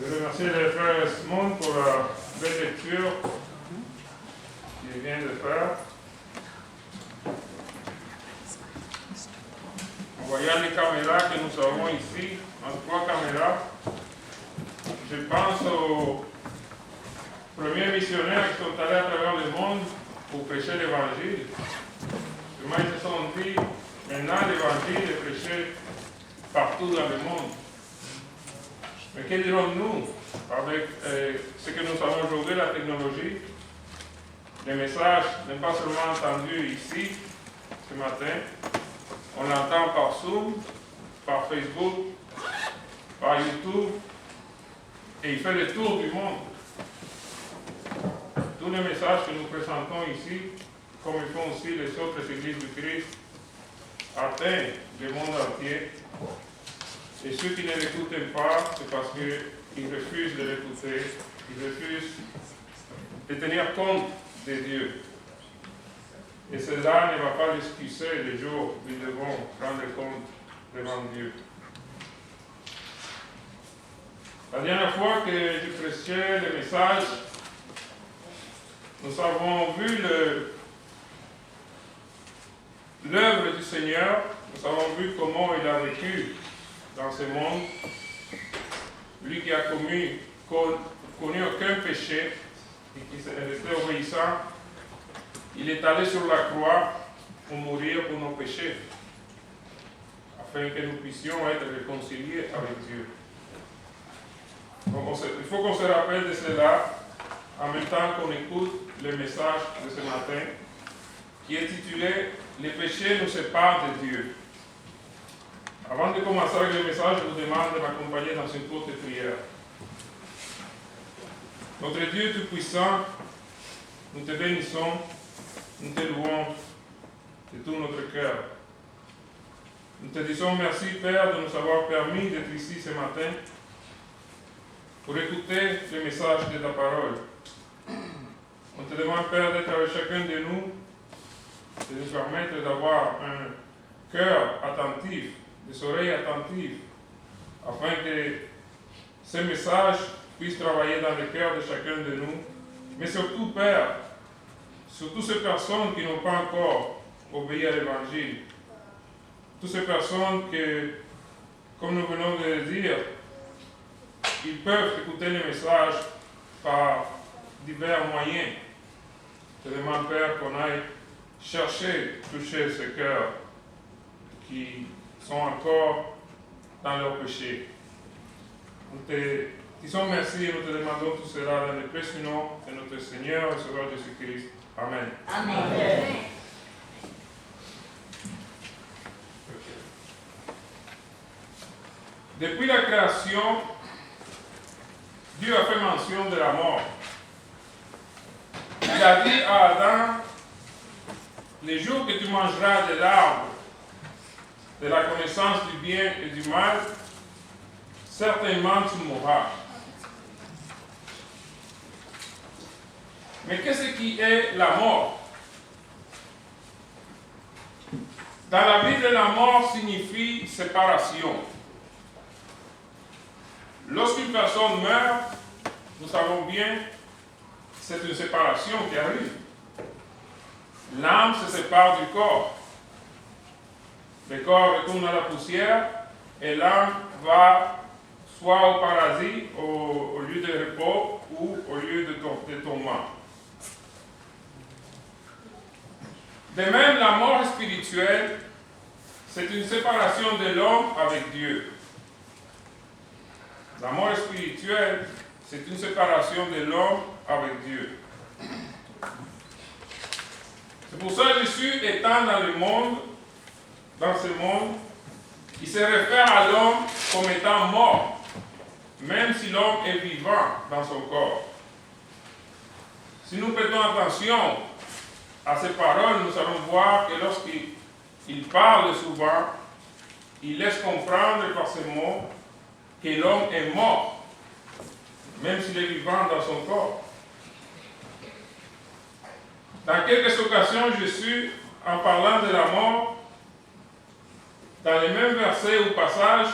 Je remercie les frères Simon pour la belle lecture qu'il vient de faire. En voyant les caméras que nous avons ici, en 3 caméras, je pense aux premiers missionnaires qui sont allés à travers le monde pour prêcher l'évangile. Ils se sont dit, maintenant l'évangile est prêché partout dans le monde. Mais que dirons-nous avec ce que nous avons aujourd'hui, la technologie? Le message n'est pas seulement entendu ici, ce matin, on l'entend par Zoom, par Facebook, par YouTube, et il fait le tour du monde. Tous les messages que nous présentons ici, comme ils font aussi les autres églises du Christ, atteignent le monde entier. Et ceux qui ne l'écoutent pas, c'est parce qu'ils refusent de l'écouter, ils refusent de tenir compte de Dieu. Et cela ne va pas l'excuser le jour où ils devront rendre compte devant Dieu. La dernière fois que je prêchais le message, nous avons vu l'œuvre du Seigneur, nous avons vu comment il a vécu dans ce monde, lui qui a connu aucun péché et qui est resté obéissant, il est allé sur la croix pour mourir pour nos péchés, afin que nous puissions être réconciliés avec Dieu. Donc il faut qu'on se rappelle de cela en même temps qu'on écoute le message de ce matin, qui est titulé « Les péchés nous séparent de Dieu ». Avant de commencer avec le message, je vous demande de m'accompagner dans une courte prière. Notre Dieu Tout-Puissant, nous te bénissons, nous te louons de tout notre cœur. Nous te disons merci, Père, de nous avoir permis d'être ici ce matin pour écouter le message de ta parole. On te demande, Père, d'être avec chacun de nous, de nous permettre d'avoir un cœur attentif, des oreilles attentives, afin que ce message puisse travailler dans le cœur de chacun de nous. Mais surtout, Père, surtout ces personnes qui n'ont pas encore obéi à l'Évangile, toutes ces personnes que, comme nous venons de le dire, ils peuvent écouter le message par divers moyens. Je demande, Père, qu'on aille chercher, toucher ces cœurs qui sont encore dans leur péché. Nous te disons merci et nous te demandons tout cela dans le précieux nom de notre Seigneur et Sauveur Jésus-Christ. Amen. Amen. Depuis la création, Dieu a fait mention de la mort. Il a dit à Adam, les jours que tu mangeras de l'arbre de la connaissance du bien et du mal, certainement tu mourras. Mais qu'est-ce qui est la mort? Dans la Bible, la mort signifie séparation. Lorsqu'une personne meurt, nous savons bien, c'est une séparation qui arrive. L'âme se sépare du corps. Le corps retourne à la poussière et l'âme va soit au paradis, au lieu de repos, ou au lieu de tourment. De même, la mort spirituelle, c'est une séparation de l'homme avec Dieu. La mort spirituelle, c'est une séparation de l'homme avec Dieu. C'est pour ça que Jésus, étant dans le monde, dans ce monde, il se réfère à l'homme comme étant mort, même si l'homme est vivant dans son corps. Si nous prêtons attention à ces paroles, nous allons voir que lorsqu'il parle souvent, il laisse comprendre par ces mots que l'homme est mort, même s'il est vivant dans son corps. Dans quelques occasions, Jésus, en parlant de la mort, dans les mêmes versets ou passages,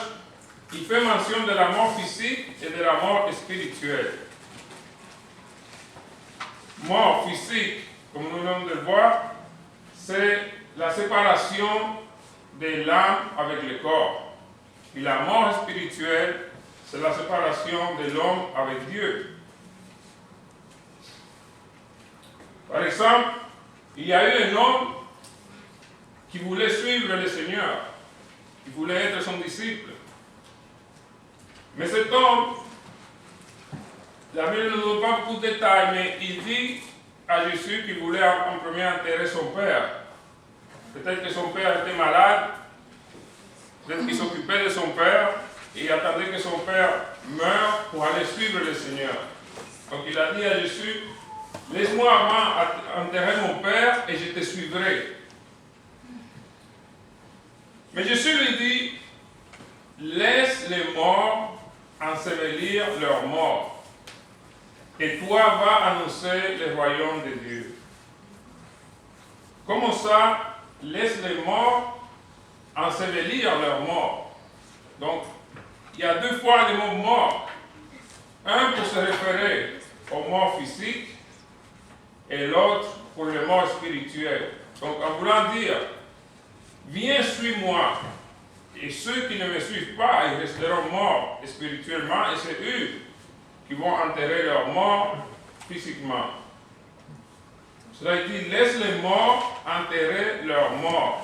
il fait mention de la mort physique et de la mort spirituelle. Mort physique, comme nous venons de le voir, c'est la séparation de l'âme avec le corps. Puis la mort spirituelle, c'est la séparation de l'homme avec Dieu. Par exemple, il y a eu un homme qui voulait suivre le Seigneur, qui voulait être son disciple. Mais cet homme, la Bible ne donne pas beaucoup de détails, mais il dit à Jésus qu'il voulait en premier enterrer son père. Peut-être que son père était malade, peut-être qu'il s'occupait de son père, et il attendait que son père meure pour aller suivre le Seigneur. Donc il a dit à Jésus, laisse-moi avant enterrer mon père et je te suivrai. Mais Jésus lui dit, laisse les morts ensevelir leurs morts, et toi vas annoncer le royaume de Dieu. Comment ça, laisse les morts ensevelir leurs morts? Donc, il y a deux fois le mot mort. Un pour se référer aux morts physiques et l'autre pour les morts spirituelles. Donc, en voulant dire, viens, suis-moi. Et ceux qui ne me suivent pas, ils resteront morts spirituellement, et c'est eux qui vont enterrer leurs morts physiquement. Cela dit, laisse les morts enterrer leurs morts.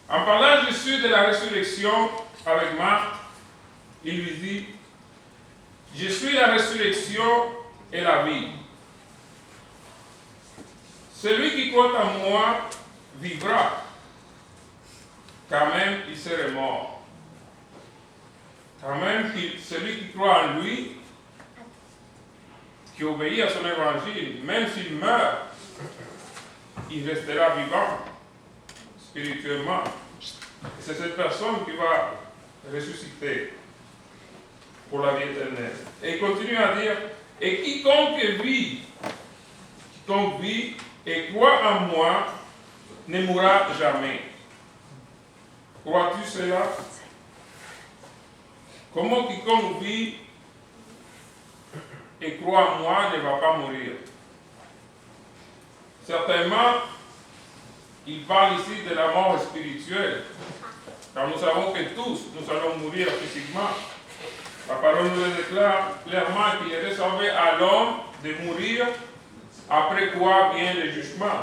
En parlant Jésus de la résurrection avec Marc, il lui dit, je suis la résurrection et la vie. Celui qui croit en moi vivra, quand même il serait mort. Quand même celui qui croit en lui, qui obéit à son évangile, même s'il meurt, il restera vivant spirituellement. Et c'est cette personne qui va ressusciter pour la vie éternelle. Et il continue à dire, et quiconque vit et croit en moi ne mourra jamais. Crois-tu cela? Comment quiconque vit et croit en moi ne va pas mourir? Certainement, il parle ici de la mort spirituelle, car nous savons que tous, nous allons mourir physiquement. La parole nous le déclare clairement qu'il est réservé à l'homme de mourir, après quoi vient le jugement.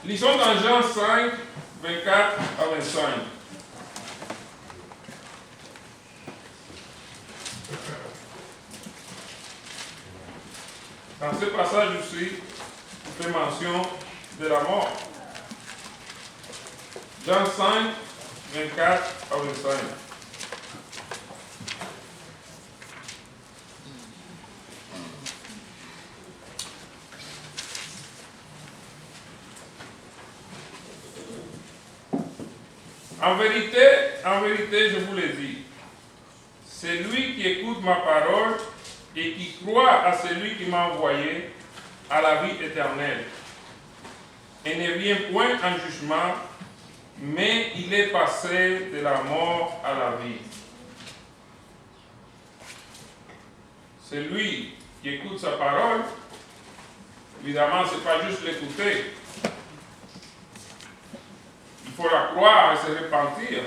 Lisons dans Jean 5, 24 à 25. Dans ce passage aussi, on fait mention de la mort. Jean 5, 24 à 25. En vérité, je vous le dis, celui qui écoute ma parole et qui croit à celui qui m'a envoyé a la vie éternelle, et ne vient point en jugement, mais il est passé de la mort à la vie. Celui qui écoute sa parole, évidemment, ce n'est pas juste l'écouter. Il faut la croire et se repentir,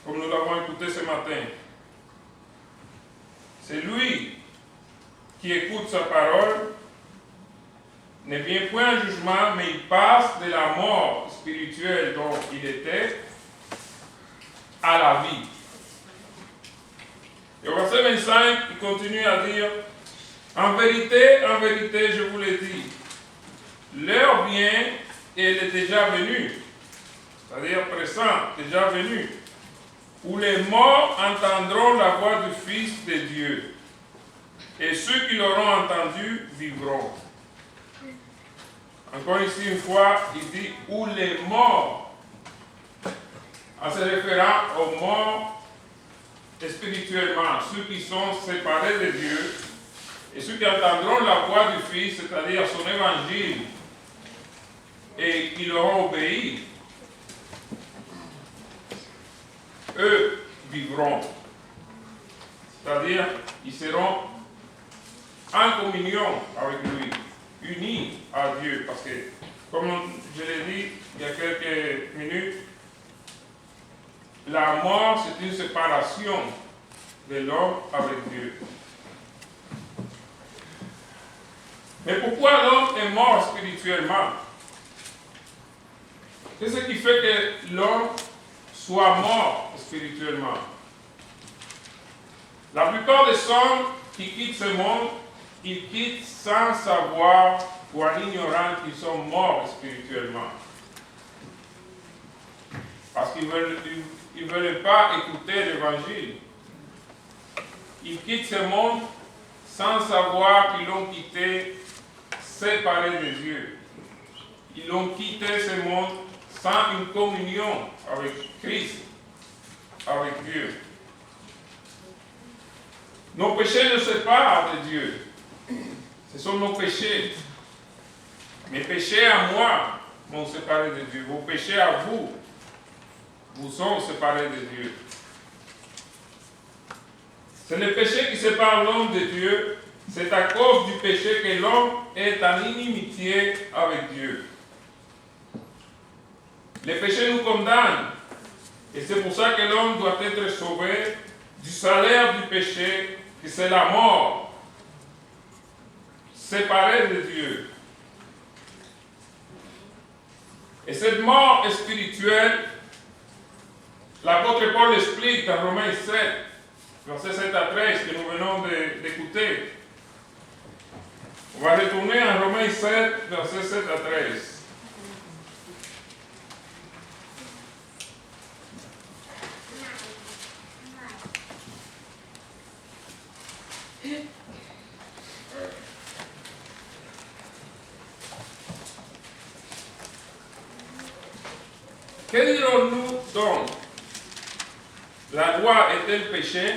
comme nous l'avons écouté ce matin. C'est lui qui écoute sa parole, ne vient point en jugement, mais il passe de la mort spirituelle dont il était à la vie. Et au verset 25, il continue à dire, en vérité, je vous le dis, l'heure vient et elle est déjà venue, c'est-à-dire présent, déjà venue, où les morts entendront la voix du Fils de Dieu, et ceux qui l'auront entendu vivront. Encore ici une fois, il dit où les morts, en se référant aux morts spirituellement, ceux qui sont séparés de Dieu, et ceux qui entendront la voix du Fils, c'est-à-dire son évangile, et qui leur ont obéi, eux vivront. C'est-à-dire, ils seront en communion avec lui, unis à Dieu. Parce que, comme je l'ai dit il y a quelques minutes, la mort, c'est une séparation de l'homme avec Dieu. Mais pourquoi l'homme est mort spirituellement? Qu'est-ce qui fait que l'homme soit mort spirituellement? La plupart des hommes qui quittent ce monde, ils quittent sans savoir ou en ignorant qu'ils sont morts spirituellement. Parce qu'ils ne veulent pas écouter l'évangile. Ils quittent ce monde sans savoir qu'ils l'ont quitté séparés de Dieu. Ils ont quitté ce monde sans une communion avec Christ, avec Dieu. Nos péchés nous séparent de Dieu. Ce sont nos péchés. Mes péchés à moi m'ont séparé de Dieu. Vos péchés à vous vous sont séparés de Dieu. C'est le péché qui sépare l'homme de Dieu. C'est à cause du péché que l'homme est en inimitié avec Dieu. Le péché nous condamne. Et c'est pour ça que l'homme doit être sauvé du salaire du péché, que c'est la mort, séparé de Dieu. Et cette mort spirituelle, l'apôtre Paul explique dans Romains 7, versets 7 à 13, que nous venons d'écouter. On va retourner en Romains 7, versets 7 à 13. Que dirons-nous donc? La loi est-elle péché?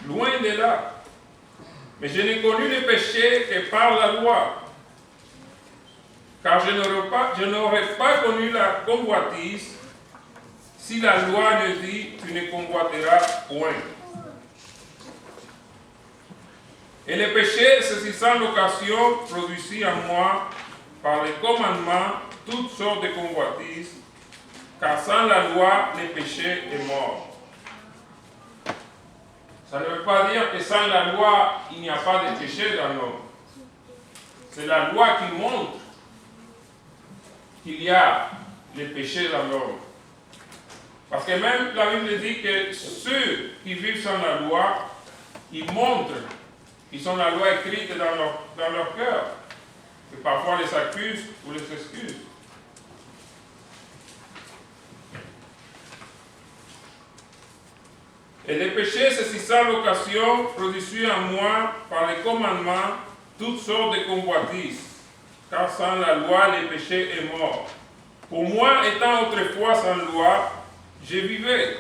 Loin de là. Mais je n'ai connu le péché que par la loi. Car je n'aurais pas connu la convoitise si la loi ne dit tu ne convoiteras point. Et le péché, saisissant l'occasion, produisit en moi, par les commandements, toutes sortes de convoitises, car sans la loi, le péché est mort. Ça ne veut pas dire que sans la loi, il n'y a pas de péché dans l'homme. C'est la loi qui montre qu'il y a le péché dans l'homme. Parce que même la Bible dit que ceux qui vivent sans la loi, ils montrent qu'ils ont la loi écrite dans leur cœur. Et parfois les accusent ou les excusent. Et le péché, saisissant l'occasion, produisit en moi, par les commandements, toutes sortes de convoitises. Car sans la loi, le péché est mort. Pour moi, étant autrefois sans loi, je vivais.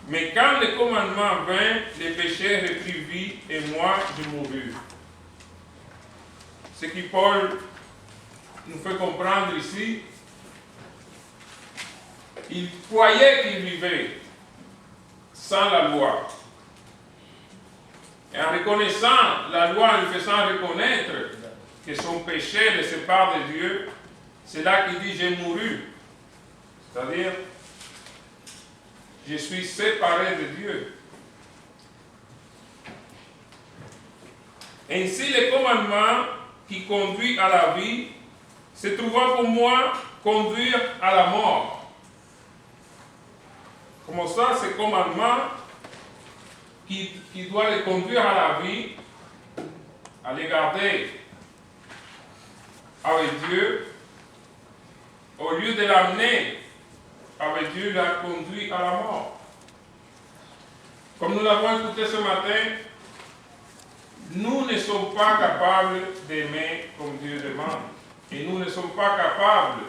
Mais quand le commandement vint, le péché reprit vie et moi, je mourus. Ce qui Paul nous fait comprendre ici, il croyait qu'il vivait sans la loi. Et en reconnaissant la loi, en lui faisant reconnaître que son péché le sépare de Dieu, c'est là qu'il dit j'ai mouru. C'est-à-dire, je suis séparé de Dieu. Ainsi, le commandement qui conduit à la vie se trouva pour moi conduire à la mort. Comment ça, ce commandement qui doit les conduire à la vie, à les garder avec Dieu, au lieu de l'amener avec Dieu, l'a conduit à la mort. Comme nous l'avons écouté ce matin, nous ne sommes pas capables d'aimer comme Dieu demande. Et nous ne sommes pas capables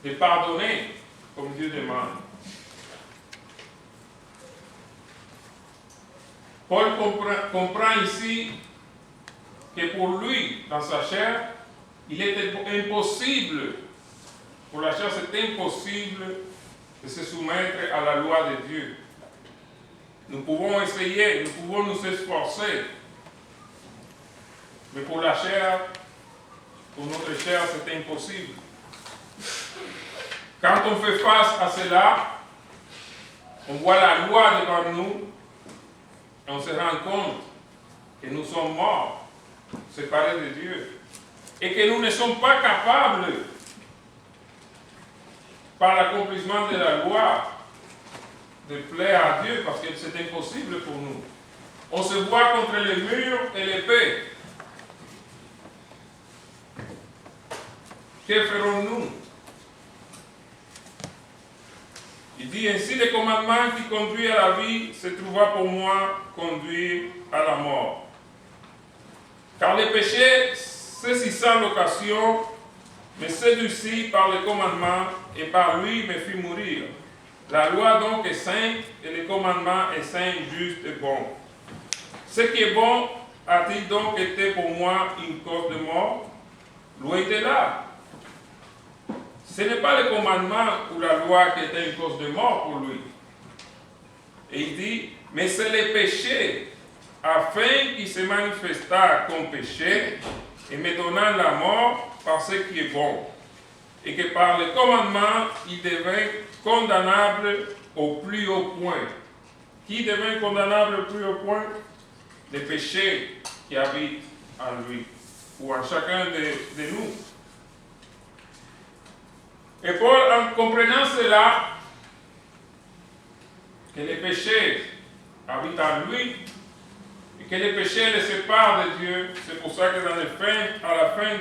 de pardonner comme Dieu demande. Paul comprend ici que pour lui, dans sa chair, Il était impossible, pour la chair, c'est impossible de se soumettre à la loi de Dieu. Nous pouvons essayer, nous pouvons nous esforcer, mais pour la chair, pour notre chair, c'est impossible. Quand on fait face à cela, on voit la loi devant nous et on se rend compte que nous sommes morts, séparés de Dieu, et que nous ne sommes pas capables, par l'accomplissement de la loi, de plaire à Dieu, parce que c'est impossible pour nous. On se voit contre les murs et l'épée. Que ferons-nous? Il dit ainsi, le commandement qui conduit à la vie se trouva pour moi conduire à la mort. Car le péché, saisissant l'occasion, me séduisit par le commandement et par lui me fit mourir. La loi donc est sainte et le commandement est saint, juste et bon. Ce qui est bon a-t-il donc été pour moi une cause de mort? Loin de là. Ce n'est pas le commandement ou la loi qui était une cause de mort pour lui. Et il dit, mais c'est le péché, afin qu'il se manifesta comme péché, et me donnant la mort par ce qui est bon. Et que par le commandement, il devint condamnable au plus haut point. Qui devint condamnable au plus haut point? Le péché qui habite en lui, ou en chacun de nous. Et Paul, en comprenant cela, que le péché habite en lui, et que le péché le sépare de Dieu, c'est pour ça que à la fin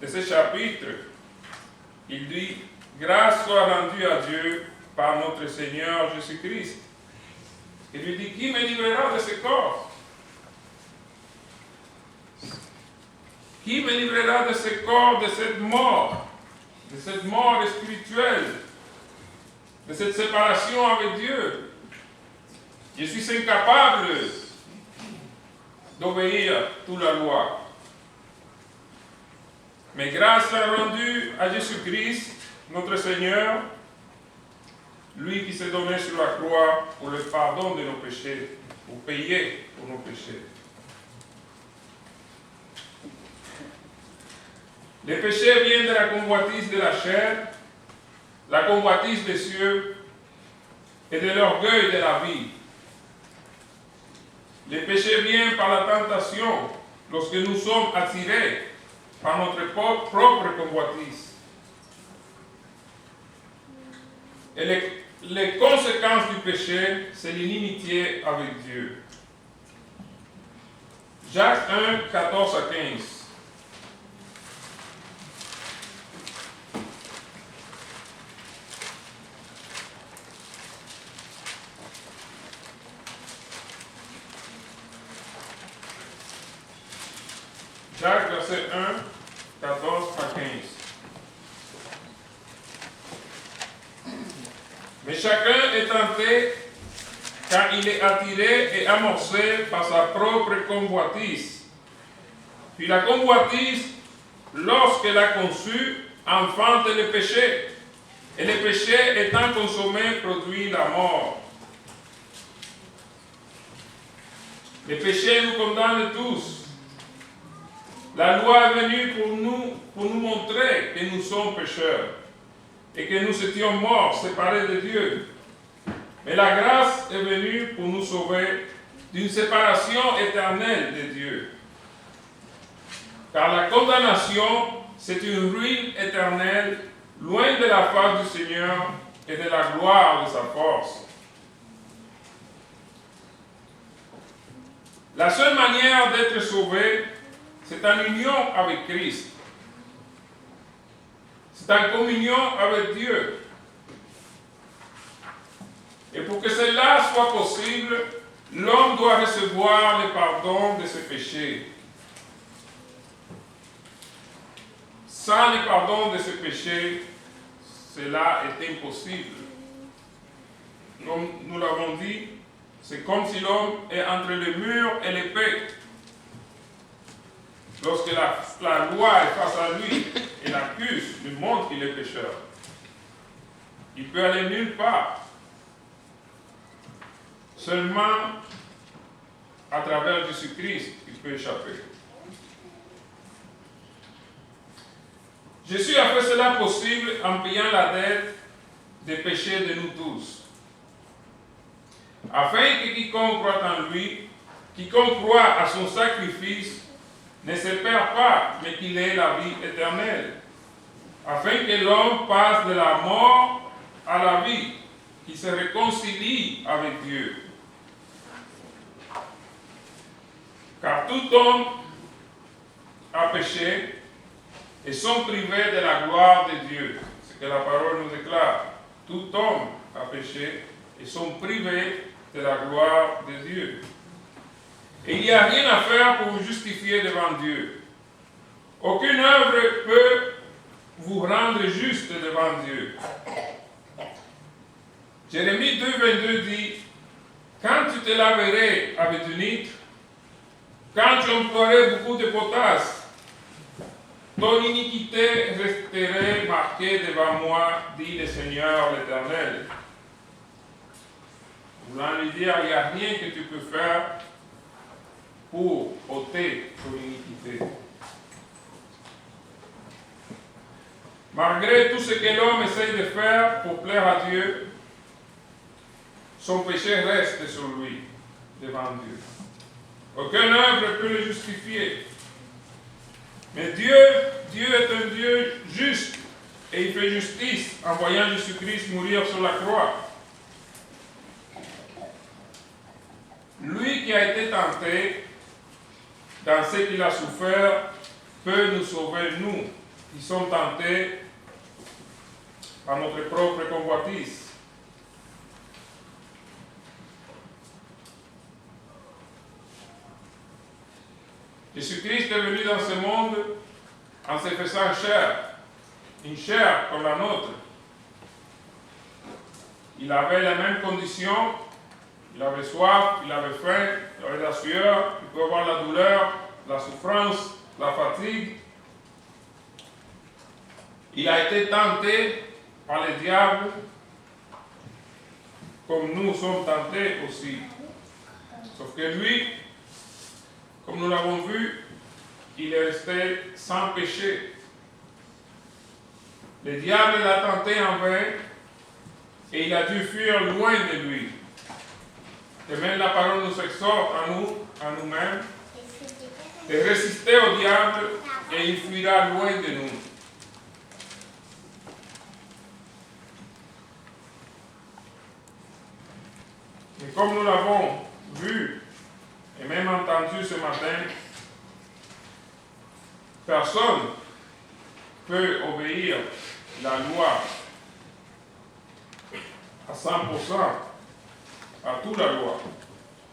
de ce chapitre, il dit, grâce soit rendue à Dieu par notre Seigneur Jésus-Christ. Il lui dit, qui me livrera de ce corps? Qui me livrera de ce corps, de cette mort spirituelle, de cette séparation avec Dieu? Je suis incapable d'obéir toute la loi. Mais grâce rendue à Jésus-Christ, notre Seigneur, lui qui s'est donné sur la croix pour le pardon de nos péchés, pour payer pour nos péchés. Le péché vient de la convoitise de la chair, la convoitise des cieux et de l'orgueil de la vie. Le péché vient par la tentation lorsque nous sommes attirés par notre propre convoitise. Et les conséquences du péché, c'est l'inimitié avec Dieu. Jacques 1, 14 à 15. Jacques, verset 1, 14 à 15. Mais chacun est tenté car il est attiré et amorcé par sa propre convoitise. Puis la convoitise, lorsqu'elle a conçu, enfante le péché. Et le péché étant consommé produit la mort. Le péché nous condamne tous. La loi est venue pour nous montrer que nous sommes pécheurs et que nous étions morts, séparés de Dieu. Mais la grâce est venue pour nous sauver d'une séparation éternelle de Dieu. Car la condamnation, c'est une ruine éternelle, loin de la face du Seigneur et de la gloire de sa force. La seule manière d'être sauvé, c'est en union avec Christ. C'est en communion avec Dieu. Et pour que cela soit possible, l'homme doit recevoir le pardon de ses péchés. Sans le pardon de ses péchés, cela est impossible. Comme nous l'avons dit, c'est comme si l'homme est entre le mur et l'épée. lorsque la loi est face à lui et l'accuse, lui montre qu'il est pécheur. Il peut aller nulle part. Seulement à travers Jésus-Christ, il peut échapper. Jésus a fait cela possible en payant la dette des péchés de nous tous, afin que quiconque croit en lui, quiconque croit à son sacrifice, ne se perd pas, mais qu'il ait la vie éternelle, afin que l'homme passe de la mort à la vie, qu'il se réconcilie avec Dieu. Car tout homme a péché et sont privés de la gloire de Dieu. C'est ce que la parole nous déclare. Tout homme a péché et sont privés de la gloire de Dieu. Et il n'y a rien à faire pour vous justifier devant Dieu. Aucune œuvre peut vous rendre juste devant Dieu. Jérémie 2,22 dit, « Quand tu te laverais avec du nitre, quand tu emploierais beaucoup de potasse, ton iniquité resterait marquée devant moi, dit le Seigneur l'Éternel. » Voulant lui dire, il n'y a rien que tu peux faire pour ôter ton iniquité. Malgré tout ce que l'homme essaye de faire pour plaire à Dieu, son péché reste sur lui, devant Dieu. Aucune œuvre ne peut le justifier. Mais Dieu est un Dieu juste et il fait justice en voyant Jésus-Christ mourir sur la croix. Lui qui a été tenté dans ce qu'il a souffert peut nous sauver, nous, qui sommes tentés par notre propre convoitise. Jésus-Christ est venu dans ce monde en se faisant chair, une chair comme la nôtre. Il avait les mêmes conditions, il avait soif, il avait faim, il avait la sueur, il peut avoir la douleur, la souffrance, la fatigue. Il a été tenté par le diable, comme nous sommes tentés aussi. Sauf que lui, comme nous l'avons vu, il est resté sans péché. Le diable l'a tenté en vain et il a dû fuir loin de lui. Et même la parole nous exhorte à nous-mêmes, de résister au diable et il fuira loin de nous. Mais comme nous l'avons vu et même entendu ce matin, personne ne peut obéir la loi à 100%, à toute la loi.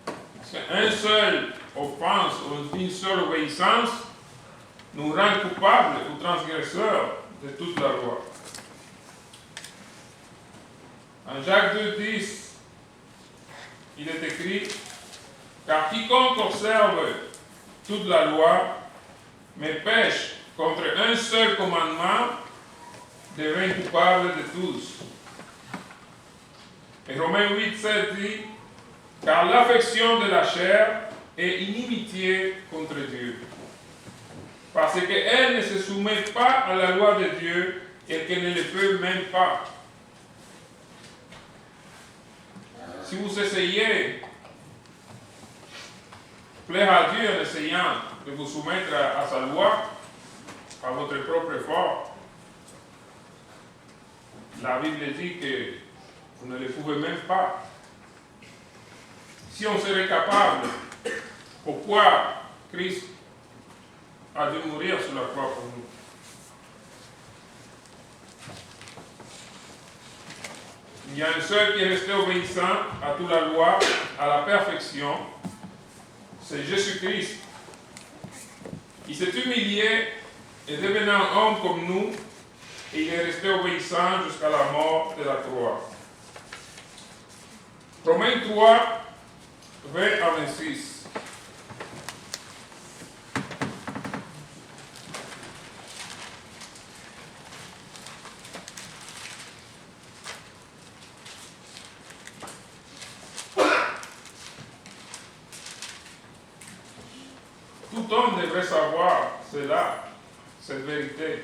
Parce qu'une seule offense ou une seule obéissance nous rend coupables ou transgresseurs de toute la loi. En Jacques 2,10, il est écrit, « Car quiconque observe toute la loi, mais pêche contre un seul commandement, devient coupable de tous. » Et Romains 8,7 dit, « Car l'affection de la chair est inimitié contre Dieu, parce qu'elle ne se soumet pas à la loi de Dieu et qu'elle ne le peut même pas. » Si vous essayez plaire à Dieu en essayant de vous soumettre à sa loi, à votre propre effort, la Bible dit que vous ne le pouvez même pas. Si on serait capable, pourquoi Christ a dû mourir sur la croix pour nous? Il y a un seul qui est resté obéissant à toute la loi, à la perfection, c'est Jésus-Christ. Il s'est humilié et devenant homme comme nous, et il est resté obéissant jusqu'à la mort de la croix. Romains 3, 20 à 26. tout homme devrait savoir cela, cette vérité,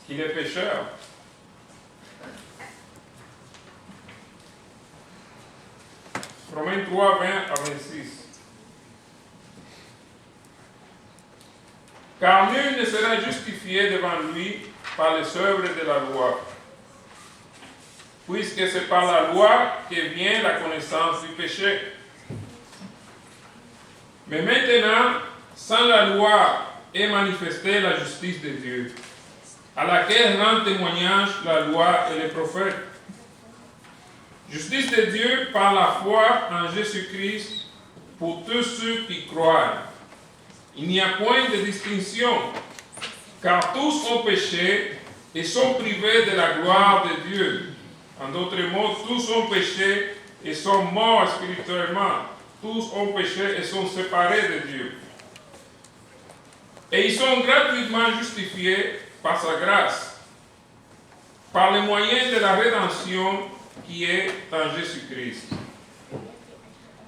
qu'il est pécheur. Romains 3, 20 à 26. Car nul ne sera justifié devant lui par les œuvres de la loi, puisque c'est par la loi que vient la connaissance du péché. Mais maintenant, sans la loi est manifestée la justice de Dieu, à laquelle rend témoignage la loi et les prophètes. Justice de Dieu par la foi en Jésus-Christ pour tous ceux qui croient. Il n'y a point de distinction, car tous ont péché et sont privés de la gloire de Dieu. En d'autres mots, tous ont péché et sont morts spirituellement. Tous ont péché et sont séparés de Dieu. Et ils sont gratuitement justifiés par sa grâce, par le moyen de la rédemption qui est en Jésus-Christ.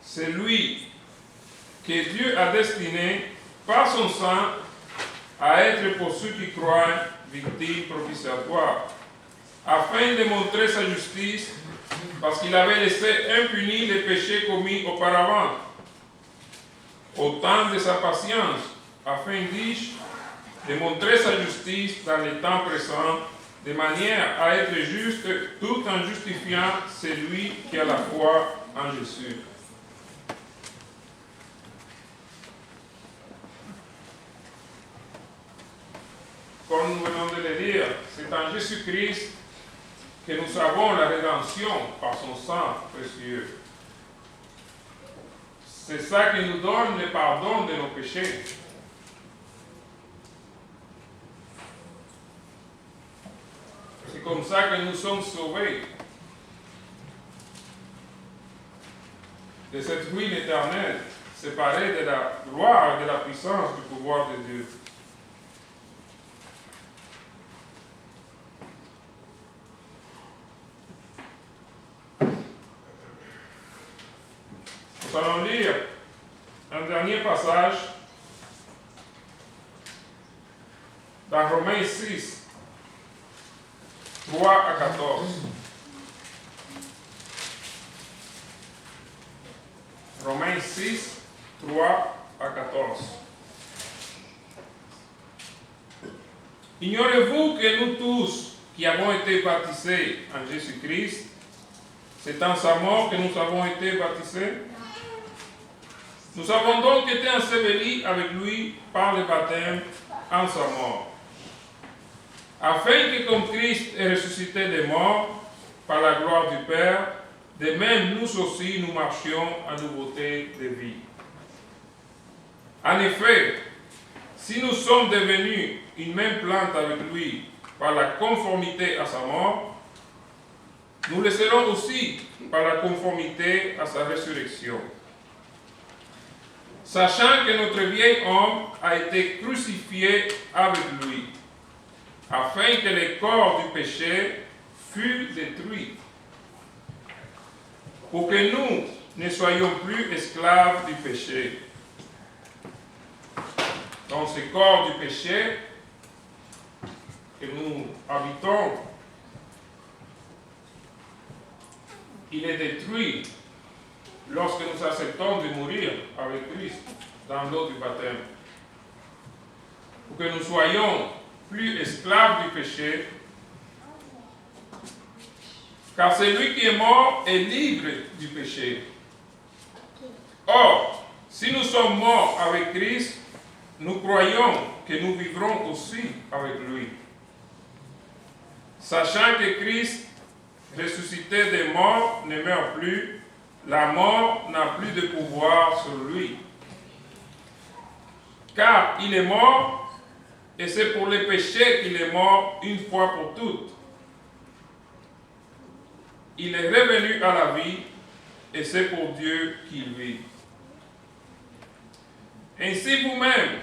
C'est lui que Dieu a destiné par son sang à être pour ceux qui croient victime propitiatoire, afin de montrer sa justice, parce qu'il avait laissé impunis les péchés commis auparavant, au temps de sa patience, afin, dis-je, de montrer sa justice dans les temps présents, de manière à être juste tout en justifiant celui qui a la foi en Jésus. Comme nous venons de le dire, c'est en Jésus-Christ que nous avons la rédemption par son sang précieux. C'est ça qui nous donne le pardon de nos péchés. C'est comme ça que nous sommes sauvés de cette ruine éternelle, séparés de la gloire et de la puissance du pouvoir de Dieu. Nous allons lire un dernier passage dans Romains 6, 3 à 14. Romains 6, 3 à 14. Ignorez-vous que nous tous qui avons été baptisés en Jésus-Christ, c'est en sa mort que nous avons été baptisés? Nous avons donc été ensevelis avec lui par le baptême en sa mort, afin que comme Christ est ressuscité des morts par la gloire du Père, de même nous aussi nous marchions en nouveauté de vie. En effet, si nous sommes devenus une même plante avec lui par la conformité à sa mort, nous le serons aussi par la conformité à sa résurrection. Sachant que notre vieil homme a été crucifié avec lui, afin que le corps du péché fût détruit, pour que nous ne soyons plus esclaves du péché. Dans ce corps du péché que nous habitons, il est détruit lorsque nous acceptons de mourir avec Christ dans l'eau du baptême, pour que nous soyons plus esclaves du péché, car celui qui est mort est libre du péché. Or, si nous sommes morts avec Christ, nous croyons que nous vivrons aussi avec lui. Sachant que Christ, ressuscité des morts, ne meurt plus, la mort n'a plus de pouvoir sur lui. Car il est mort, et c'est pour le péché qu'il est mort une fois pour toutes. Il est revenu à la vie, et c'est pour Dieu qu'il vit. Ainsi vous-même,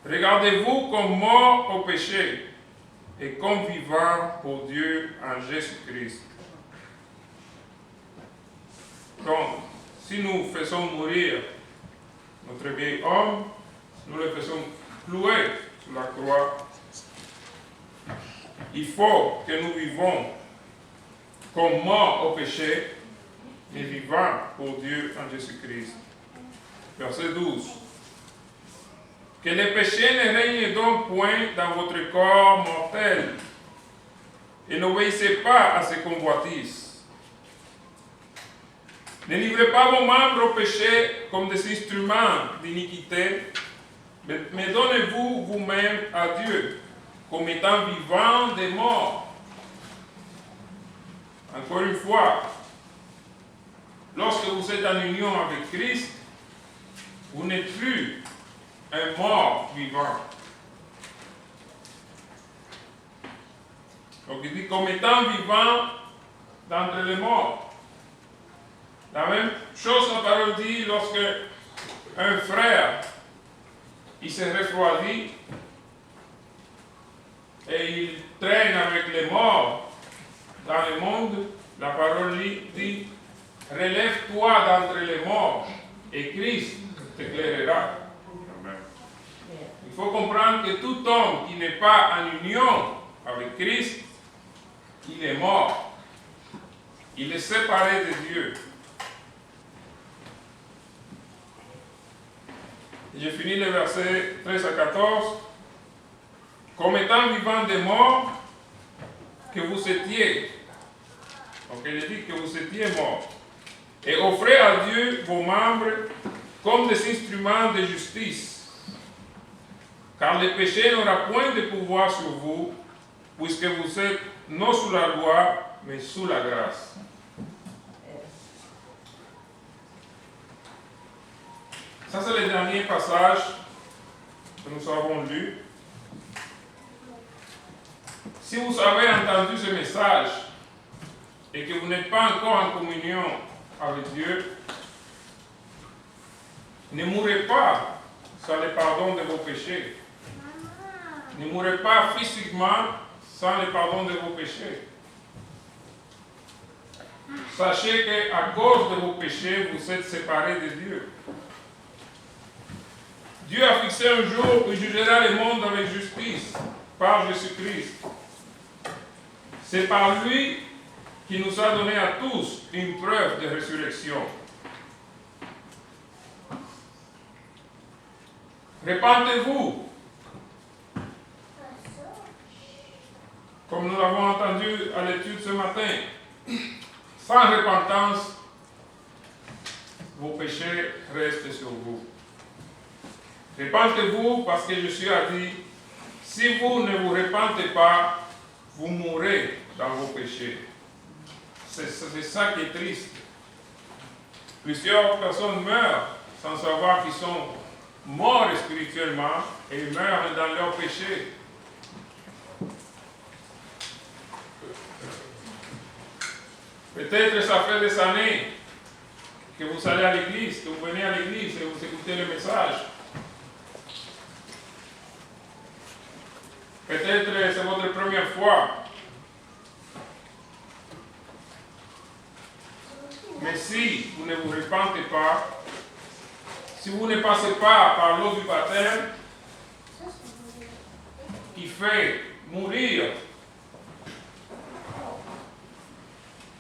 regardez-vous comme mort au péché, et comme vivant pour Dieu en Jésus-Christ. Donc, si nous faisons mourir notre vieil homme, nous le faisons clouer sur la croix. Il faut que nous vivons comme morts au péché, mais vivants pour Dieu en Jésus-Christ. Verset 12. Que le péché ne règne donc point dans votre corps mortel, et n'obéissez pas à ses convoitises. Ne livrez pas vos membres au péché comme des instruments d'iniquité, mais donnez-vous vous-même à Dieu comme étant vivants des morts. Encore une fois, lorsque vous êtes en union avec Christ, vous n'êtes plus un mort vivant. Donc il dit comme étant vivant d'entre les morts. La même chose la parole dit lorsque un frère il se refroidit et il traîne avec les morts dans le monde, la parole dit relève-toi d'entre les morts et Christ t'éclairera. Amen. Il faut comprendre que tout homme qui n'est pas en union avec Christ, il est mort. Il est séparé de Dieu. J'ai fini le verset 13 à 14. Comme étant vivant des morts, que vous étiez. Donc il dit que vous étiez morts. Et offrez à Dieu vos membres comme des instruments de justice. Car le péché n'aura point de pouvoir sur vous, puisque vous êtes non sous la loi, mais sous la grâce. Ça, c'est le dernier passage que nous avons lu. Si vous avez entendu ce message et que vous n'êtes pas encore en communion avec Dieu, ne mourrez pas sans le pardon de vos péchés. Ne mourrez pas physiquement sans le pardon de vos péchés. Sachez qu'à cause de vos péchés, vous êtes séparés de Dieu. Dieu a fixé un jour où il jugera le monde avec justice par Jésus-Christ. C'est par lui qui nous a donné à tous une preuve de résurrection. Repentez-vous, comme nous l'avons entendu à l'étude ce matin. Sans repentance, vos péchés restent sur vous. Repentez-vous parce que Jésus a dit, si vous ne vous repentez pas, vous mourrez dans vos péchés. C'est ça qui est triste. Plusieurs personnes meurent sans savoir qu'ils sont morts spirituellement et meurent dans leurs péchés. Peut-être ça fait des années que vous allez à l'église, que vous venez à l'église et vous écoutez le message. Peut-être c'est votre première fois. Mais si vous ne vous repentez pas, si vous ne passez pas par l'eau du baptême, qui fait mourir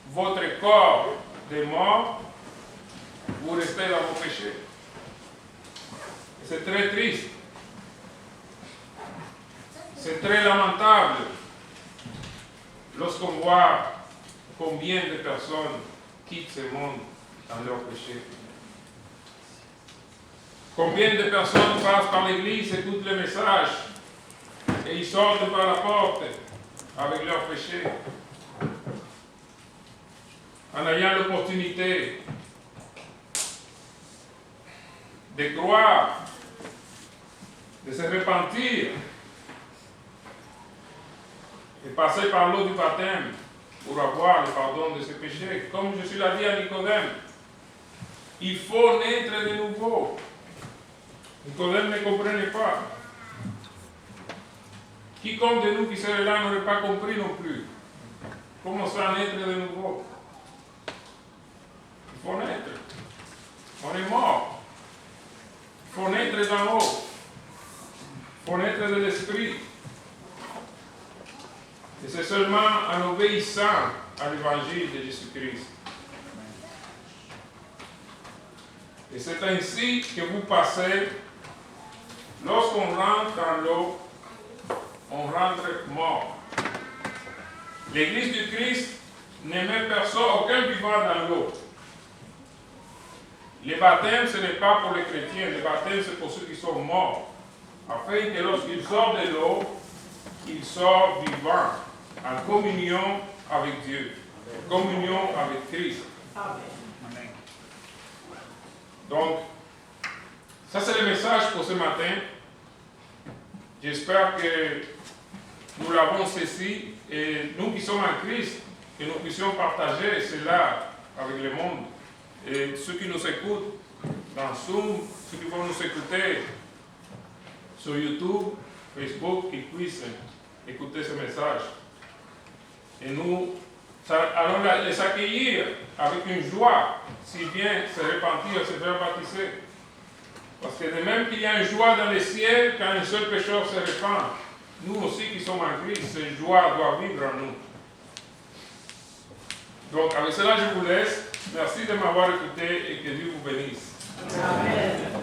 votre corps de mort, vous restez dans vos péchés. C'est très triste. C'est très lamentable lorsqu'on voit combien de personnes quittent ce monde dans leur péché. Combien de personnes passent par l'église, écoutent le message et ils sortent par la porte avec leur péché. En ayant l'opportunité de croire, de se repentir et passer par l'eau du baptême pour avoir le pardon de ses péchés. Comme Jésus l'a dit à Nicodème, il faut naître de nouveau. Nicodème ne comprenait pas. Quiconque de nous qui serait là n'aurait pas compris non plus. Comment ça naître de nouveau? Il faut naître. On est mort. Il faut naître d'en haut. Il faut naître de l'esprit. Et c'est seulement en obéissant à l'évangile de Jésus-Christ. Et c'est ainsi que vous passez, lorsqu'on rentre dans l'eau, on rentre mort. L'Église du Christ ne met personne, aucun vivant dans l'eau. Le baptême, ce n'est pas pour les chrétiens, le baptême, c'est pour ceux qui sont morts. Afin que lorsqu'ils sortent de l'eau, ils sortent vivants, en communion avec Dieu, en communion avec Christ. Amen. Donc, ça c'est le message pour ce matin. J'espère que nous l'avons saisi et nous qui sommes en Christ, que nous puissions partager cela avec le monde. Et ceux qui nous écoutent dans Zoom, ceux qui vont nous écouter sur YouTube, Facebook, qu'ils puissent écouter ce message. Et nous allons les accueillir avec une joie, si bien se repentir, se faire baptiser. Parce que de même qu'il y a une joie dans les ciels quand un seul pécheur se repent, nous aussi qui sommes en Christ, cette joie doit vivre en nous. Donc avec cela, je vous laisse. Merci de m'avoir écouté et que Dieu vous bénisse. Amen.